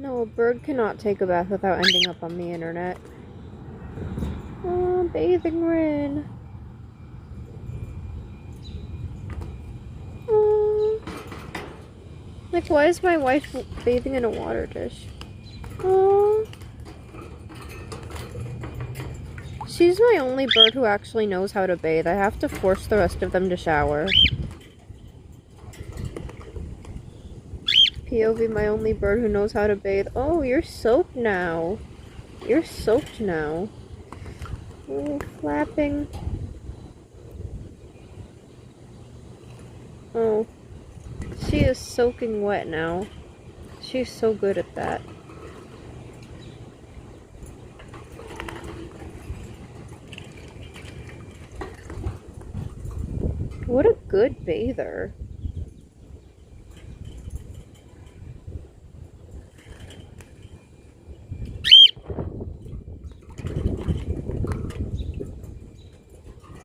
No, a bird cannot take a bath without ending up on the internet. Oh, bathing Rin. Oh. Like, why is my wife bathing in a water dish? Oh. She's my only bird who actually knows how to bathe. I have to force the rest of them to shower. POV, my only bird who knows how to bathe. Oh, you're soaked now. You're soaked now. Oh, flapping. Oh. She is soaking wet now. She's so good at that. What a good bather.